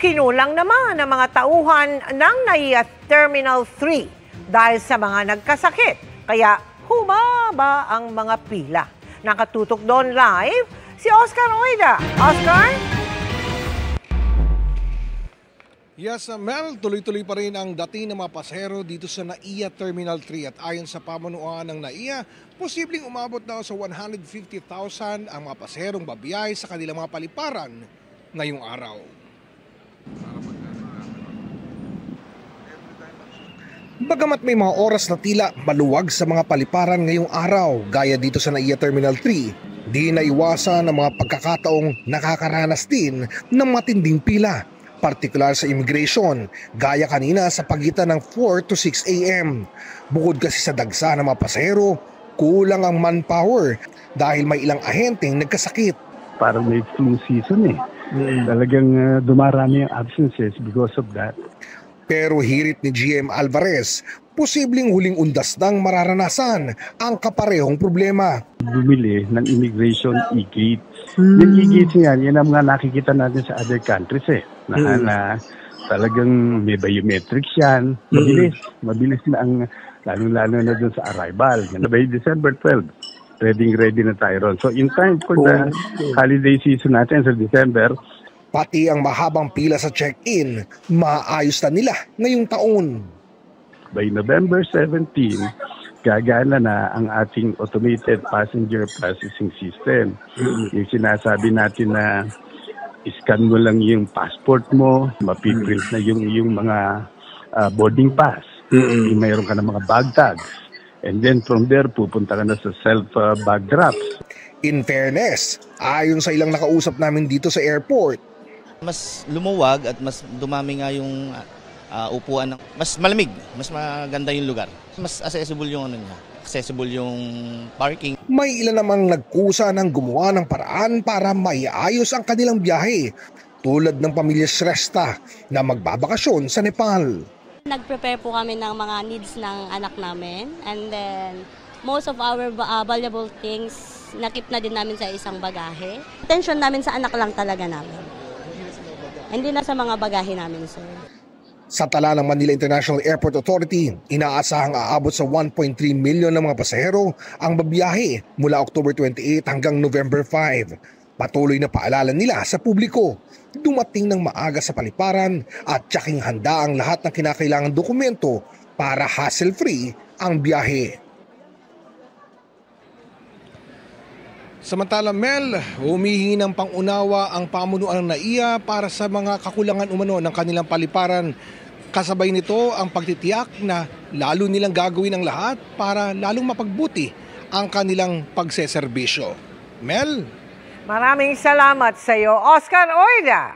Kinulang naman ang mga tauhan ng NAIA Terminal 3 dahil sa mga nagkasakit. Kaya humaba ang mga pila. Nakatutok doon live si Oscar Oida. Oscar? Yes, Mel, tuloy-tuloy pa rin ang dating ng mga pasahero dito sa NAIA Terminal 3 at ayon sa pamunuan ng NAIA, posibleng umabot daw sa 150,000 ang mga pasaherong babiyay sa kanilang mga paliparan ngayong araw. Bagamat may mga oras na tila maluwag sa mga paliparan ngayong araw, gaya dito sa NAIA Terminal 3, di naiwasan ang mga pagkakataong nakakaranas din ng matinding pila. Partikular sa immigration, gaya kanina sa pagitan ng 4 to 6 a.m. Bukod kasi sa dagsa ng mga pasahero, kulang ang manpower dahil may ilang ahenteng nagkasakit. Parang may flu season eh. Talagang dumarami ang absences because of that. Pero hirit ni GM Alvarez, posibleng huling undas nang mararanasan ang kaparehong problema. Bumili ng immigration e-gates. Yung e-gates yan ang mga nakikita natin sa other countries eh. Na talagang may biometrics yan. Mabilis na ang lalo-lalo na dun sa arrival. By December 12, ready na tayo ron. So in time for the holiday season natin sa December, pati ang mahabang pila sa check-in, maayos na nila ngayong taon. By November 17, gagana na ang ating automated passenger processing system. Yung sinasabi natin na iscan mo lang yung passport mo, mapiprint na yung mga boarding pass. Mayroon ka ng mga bag tags. And then from there, pupunta ka na sa self-bag drops. In fairness, ayon sa ilang nakausap namin dito sa airport, mas lumuwag at mas dumami nga yung upuan. Mas malamig, mas maganda yung lugar. Mas accessible yung accessible yung parking. May ilan namang nagkusa ng gumawa ng paraan para maiayos ang kanilang biyahe, tulad ng pamilya Shrestha na magbabakasyon sa Nepal. Nag-prepare po kami ng mga needs ng anak namin, and then most of our valuable things nakip na din namin sa isang bagahe. Attention namin sa anak lang talaga namin. Hindi na sa mga bagahe namin, sir. Sa tala ng Manila International Airport Authority, inaasahang aabot sa 1.3 milyon ng mga pasahero ang babiyahe mula October 28 hanggang November 5. Patuloy na paalala nila sa publiko, dumating ng maaga sa paliparan at tsaking handa ang lahat ng kinakailangang dokumento para hassle-free ang biyahe. Samantala, Mel, humihingi ng pangunawa ang pamunuan ng NAIA para sa mga kakulangan umano ng kanilang paliparan. Kasabay nito ang pagtitiyak na lalo nilang gagawin ang lahat para lalong mapagbuti ang kanilang pagseserbisyo. Mel? Maraming salamat sa iyo, Oscar Oida.